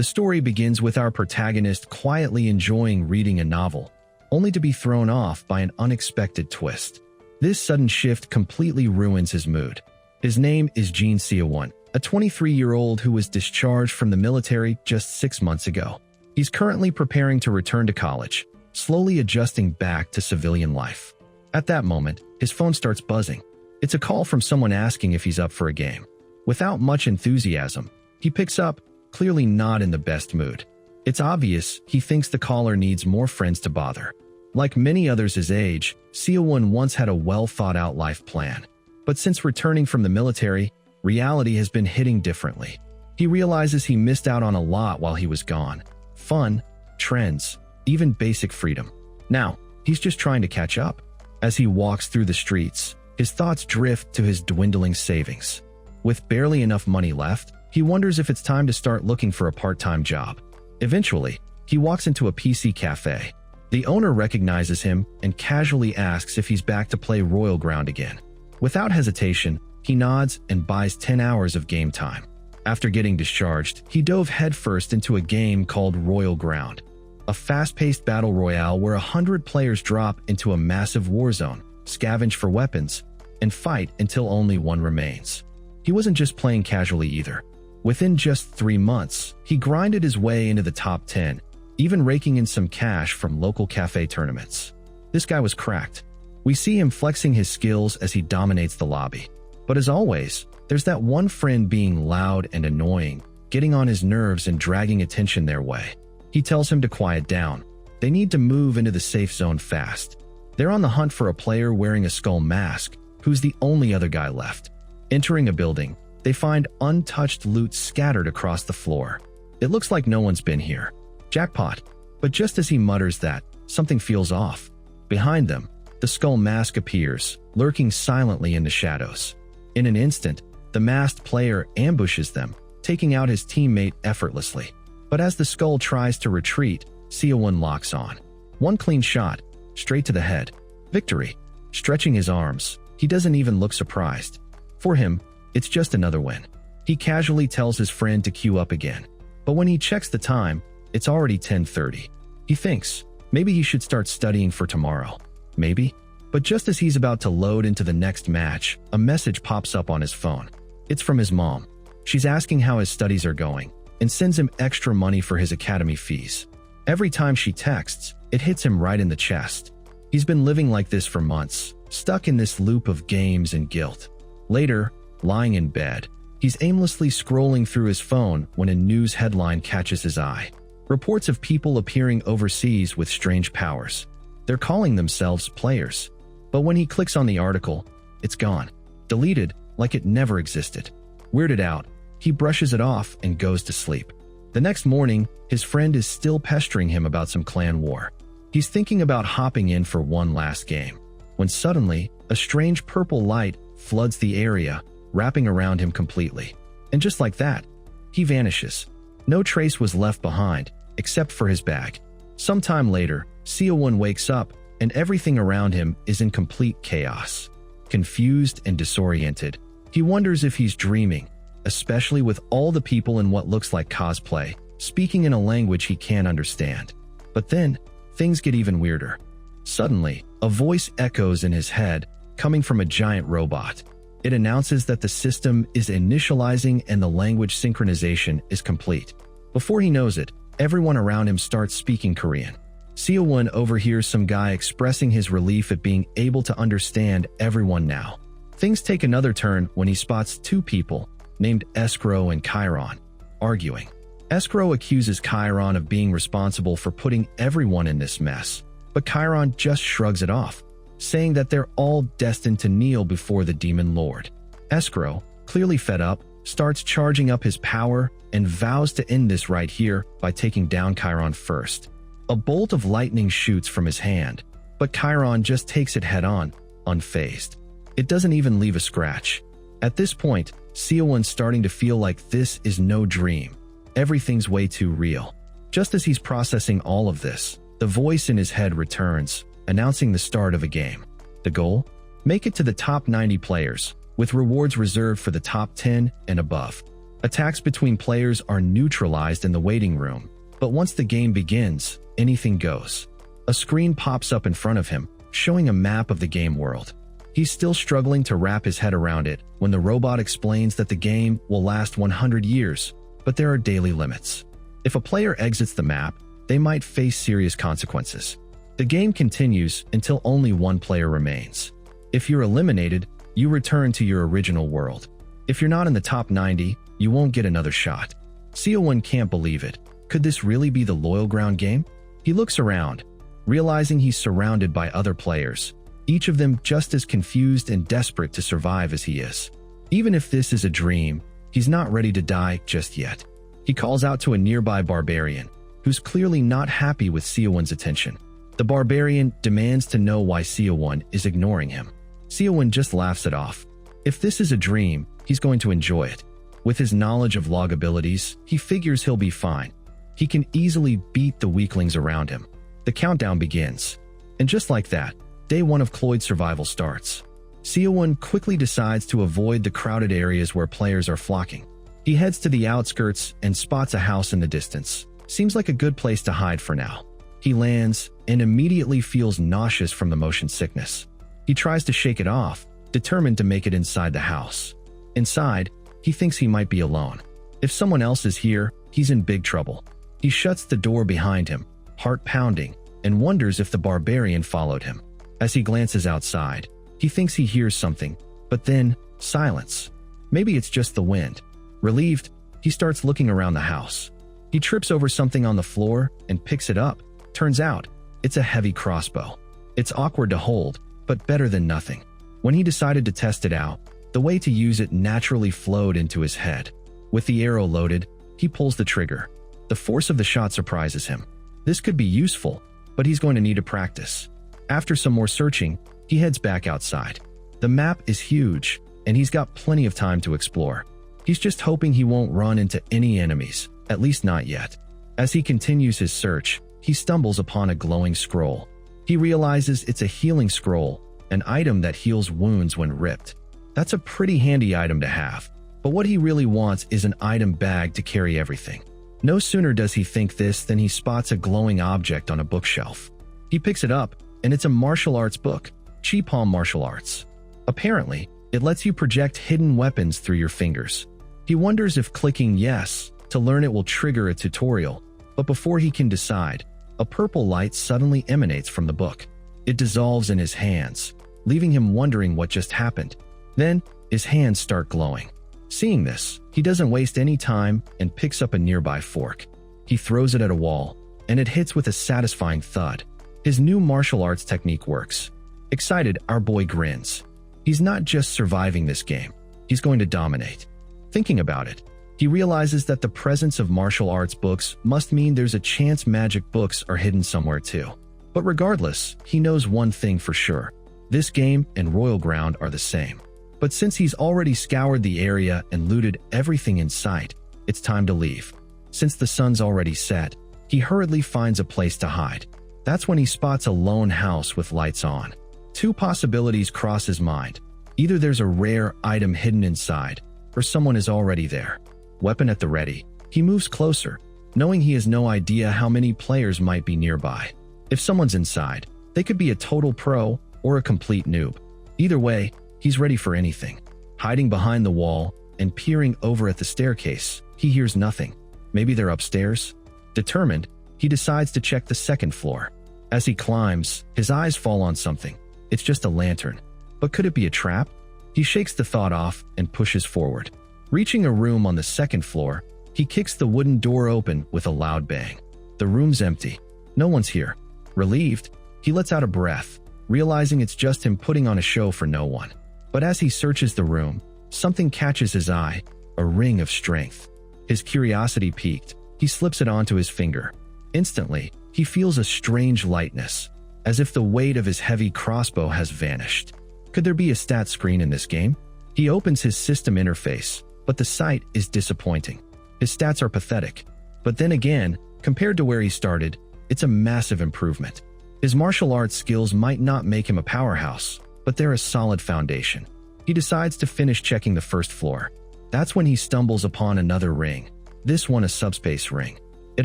The story begins with our protagonist quietly enjoying reading a novel, only to be thrown off by an unexpected twist. This sudden shift completely ruins his mood. His name is Jin Seo-won, a 23-year-old who was discharged from the military just 6 months ago. He's currently preparing to return to college, slowly adjusting back to civilian life. At that moment, his phone starts buzzing. It's a call from someone asking if he's up for a game. Without much enthusiasm, he picks up, clearly not in the best mood. It's obvious he thinks the caller needs more friends to bother. Like many others his age, Seo-won once had a well-thought-out life plan. But since returning from the military, reality has been hitting differently. He realizes he missed out on a lot while he was gone. Fun, trends, even basic freedom. Now, he's just trying to catch up. As he walks through the streets, his thoughts drift to his dwindling savings. With barely enough money left, he wonders if it's time to start looking for a part-time job. Eventually, he walks into a PC cafe. The owner recognizes him and casually asks if he's back to play Royal Ground again. Without hesitation, he nods and buys 10 hours of game time. After getting discharged, he dove headfirst into a game called Royal Ground, a fast-paced battle royale where 100 players drop into a massive war zone, scavenge for weapons, and fight until only one remains. He wasn't just playing casually either. Within just 3 months, he grinded his way into the top 10, even raking in some cash from local cafe tournaments. This guy was cracked. We see him flexing his skills as he dominates the lobby. But as always, there's that one friend being loud and annoying, getting on his nerves and dragging attention their way. He tells him to quiet down. They need to move into the safe zone fast. They're on the hunt for a player wearing a skull mask, who's the only other guy left. Entering a building, they find untouched loot scattered across the floor. It looks like no one's been here. Jackpot. But just as he mutters that, something feels off. Behind them, the skull mask appears, lurking silently in the shadows. In an instant, the masked player ambushes them, taking out his teammate effortlessly. But as the skull tries to retreat, Seo-won locks on. One clean shot, straight to the head. Victory. Stretching his arms, he doesn't even look surprised. For him, it's just another win. He casually tells his friend to queue up again. But when he checks the time, it's already 10:30. He thinks, maybe he should start studying for tomorrow. Maybe? But just as he's about to load into the next match, a message pops up on his phone. It's from his mom. She's asking how his studies are going, and sends him extra money for his academy fees. Every time she texts, it hits him right in the chest. He's been living like this for months, stuck in this loop of games and guilt. Later, lying in bed, he's aimlessly scrolling through his phone when a news headline catches his eye. Reports of people appearing overseas with strange powers. They're calling themselves players. But when he clicks on the article, it's gone. Deleted like it never existed. Weirded out, he brushes it off and goes to sleep. The next morning, his friend is still pestering him about some clan war. He's thinking about hopping in for one last game, when suddenly, a strange purple light floods the area, wrapping around him completely. And just like that, he vanishes. No trace was left behind, except for his bag. Sometime later, Seo-won wakes up, and everything around him is in complete chaos. Confused and disoriented, he wonders if he's dreaming, especially with all the people in what looks like cosplay, speaking in a language he can't understand. But then, things get even weirder. Suddenly, a voice echoes in his head, coming from a giant robot. It announces that the system is initializing and the language synchronization is complete. Before he knows it, everyone around him starts speaking Korean. Seo-won overhears some guy expressing his relief at being able to understand everyone now. Things take another turn when he spots two people, named Escrow and Chiron, arguing. Escrow accuses Chiron of being responsible for putting everyone in this mess, but Chiron just shrugs it off, saying that they're all destined to kneel before the demon lord. Escrow, clearly fed up, starts charging up his power and vows to end this right here by taking down Chiron first. A bolt of lightning shoots from his hand, but Chiron just takes it head-on, unfazed. It doesn't even leave a scratch. At this point, Seo-won's starting to feel like this is no dream. Everything's way too real. Just as he's processing all of this, the voice in his head returns, announcing the start of a game. The goal? Make it to the top 90 players, with rewards reserved for the top 10 and above. Attacks between players are neutralized in the waiting room, but once the game begins, anything goes. A screen pops up in front of him, showing a map of the game world. He's still struggling to wrap his head around it when the robot explains that the game will last 100 years, but there are daily limits. If a player exits the map, they might face serious consequences. The game continues until only one player remains. If you're eliminated, you return to your original world. If you're not in the top 90, you won't get another shot. Seo-won can't believe it. Could this really be the Loyal Ground game? He looks around, realizing he's surrounded by other players, each of them just as confused and desperate to survive as he is. Even if this is a dream, he's not ready to die just yet. He calls out to a nearby barbarian, who's clearly not happy with Seo-won's attention. The barbarian demands to know why Seo-won is ignoring him. Seo-won just laughs it off. If this is a dream, he's going to enjoy it. With his knowledge of log abilities, he figures he'll be fine. He can easily beat the weaklings around him. The countdown begins. And just like that, Day 1 of Cloyd's survival starts. Seo-won quickly decides to avoid the crowded areas where players are flocking. He heads to the outskirts and spots a house in the distance. Seems like a good place to hide for now. He lands and immediately feels nauseous from the motion sickness. He tries to shake it off, determined to make it inside the house. Inside, he thinks he might be alone. If someone else is here, he's in big trouble. He shuts the door behind him, heart pounding, and wonders if the barbarian followed him. As he glances outside, he thinks he hears something, but then, silence. Maybe it's just the wind. Relieved, he starts looking around the house. He trips over something on the floor and picks it up. Turns out, it's a heavy crossbow. It's awkward to hold, but better than nothing. When he decided to test it out, the way to use it naturally flowed into his head. With the arrow loaded, he pulls the trigger. The force of the shot surprises him. This could be useful, but he's going to need to practice. After some more searching, he heads back outside. The map is huge, and he's got plenty of time to explore. He's just hoping he won't run into any enemies, at least not yet. As he continues his search, he stumbles upon a glowing scroll. He realizes it's a healing scroll, an item that heals wounds when ripped. That's a pretty handy item to have, but what he really wants is an item bag to carry everything. No sooner does he think this than he spots a glowing object on a bookshelf. He picks it up, and it's a martial arts book, Chi Palm Martial Arts. Apparently, it lets you project hidden weapons through your fingers. He wonders if clicking yes to learn it will trigger a tutorial, but before he can decide, a purple light suddenly emanates from the book. It dissolves in his hands, leaving him wondering what just happened. Then, his hands start glowing. Seeing this, he doesn't waste any time and picks up a nearby fork. He throws it at a wall, and it hits with a satisfying thud. His new martial arts technique works. Excited, our boy grins. He's not just surviving this game, he's going to dominate. Thinking about it, he realizes that the presence of martial arts books must mean there's a chance magic books are hidden somewhere too. But regardless, he knows one thing for sure. This game and Royal Ground are the same. But since he's already scoured the area and looted everything in sight, it's time to leave. Since the sun's already set, he hurriedly finds a place to hide. That's when he spots a lone house with lights on. Two possibilities cross his mind. Either there's a rare item hidden inside, or someone is already there. Weapon at the ready, he moves closer, knowing he has no idea how many players might be nearby. If someone's inside, they could be a total pro or a complete noob. Either way, he's ready for anything. Hiding behind the wall and peering over at the staircase, he hears nothing. Maybe they're upstairs? Determined, he decides to check the second floor. As he climbs, his eyes fall on something. It's just a lantern. But could it be a trap? He shakes the thought off and pushes forward. Reaching a room on the second floor, he kicks the wooden door open with a loud bang. The room's empty. No one's here. Relieved, he lets out a breath, realizing it's just him putting on a show for no one. But as he searches the room, something catches his eye, a ring of strength. His curiosity piqued, he slips it onto his finger. Instantly, he feels a strange lightness, as if the weight of his heavy crossbow has vanished. Could there be a stat screen in this game? He opens his system interface, but the sight is disappointing. His stats are pathetic. But then again, compared to where he started, it's a massive improvement. His martial arts skills might not make him a powerhouse, but they're a solid foundation. He decides to finish checking the first floor. That's when he stumbles upon another ring, this one a subspace ring. It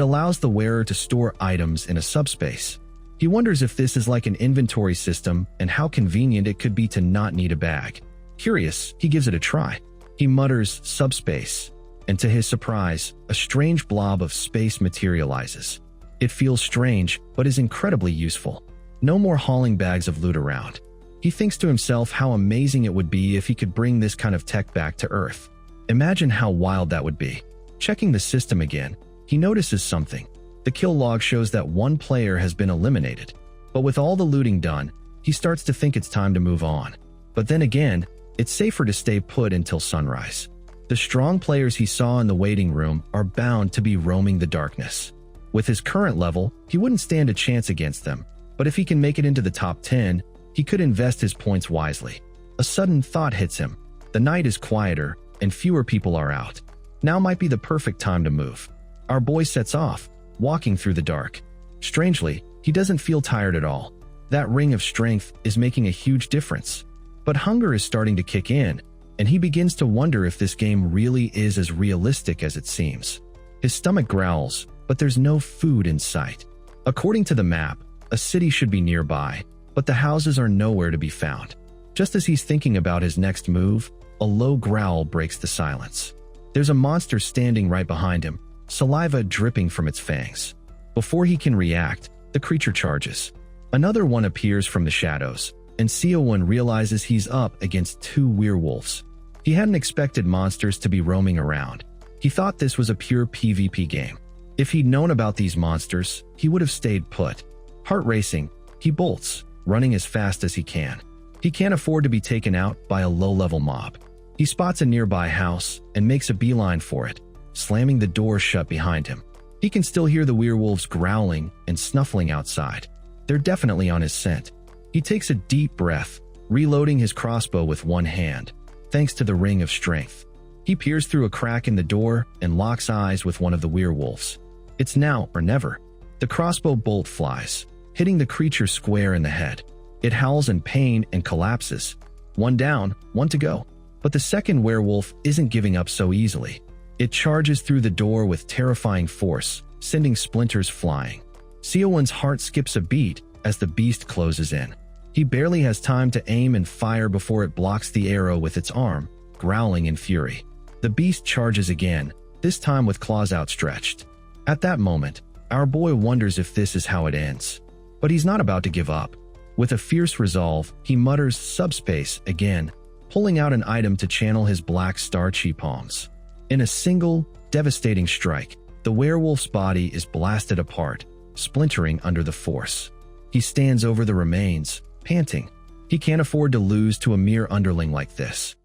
allows the wearer to store items in a subspace. He wonders if this is like an inventory system and how convenient it could be to not need a bag. Curious, he gives it a try. He mutters subspace, and to his surprise, a strange blob of space materializes. It feels strange, but is incredibly useful. No more hauling bags of loot around. He thinks to himself how amazing it would be if he could bring this kind of tech back to Earth. Imagine how wild that would be. Checking the system again, he notices something. The kill log shows that one player has been eliminated. But with all the looting done, he starts to think it's time to move on. But then again, it's safer to stay put until sunrise. The strong players he saw in the waiting room are bound to be roaming the darkness. With his current level, he wouldn't stand a chance against them, but if he can make it into the top 10, he could invest his points wisely. A sudden thought hits him. The night is quieter, and fewer people are out. Now might be the perfect time to move. Our boy sets off, walking through the dark. Strangely, he doesn't feel tired at all. That ring of strength is making a huge difference. But hunger is starting to kick in, and he begins to wonder if this game really is as realistic as it seems. His stomach growls, but there's no food in sight. According to the map, a city should be nearby, but the houses are nowhere to be found. Just as he's thinking about his next move, a low growl breaks the silence. There's a monster standing right behind him, saliva dripping from its fangs. Before he can react, the creature charges. Another one appears from the shadows, and Seowon realizes he's up against two werewolves. He hadn't expected monsters to be roaming around. He thought this was a pure PvP game. If he'd known about these monsters, he would have stayed put. Heart racing, he bolts, running as fast as he can. He can't afford to be taken out by a low-level mob. He spots a nearby house and makes a beeline for it, slamming the door shut behind him. He can still hear the werewolves growling and snuffling outside. They're definitely on his scent. He takes a deep breath, reloading his crossbow with one hand, thanks to the ring of strength. He peers through a crack in the door and locks eyes with one of the werewolves. It's now or never. The crossbow bolt flies, hitting the creature square in the head. It howls in pain and collapses. One down, one to go. But the second werewolf isn't giving up so easily. It charges through the door with terrifying force, sending splinters flying. Seowon's heart skips a beat as the beast closes in. He barely has time to aim and fire before it blocks the arrow with its arm, growling in fury. The beast charges again, this time with claws outstretched. At that moment, our boy wonders if this is how it ends. But he's not about to give up. With a fierce resolve, he mutters subspace again, pulling out an item to channel his black star chi palms. In a single, devastating strike, the werewolf's body is blasted apart, splintering under the force. He stands over the remains, panting. He can't afford to lose to a mere underling like this.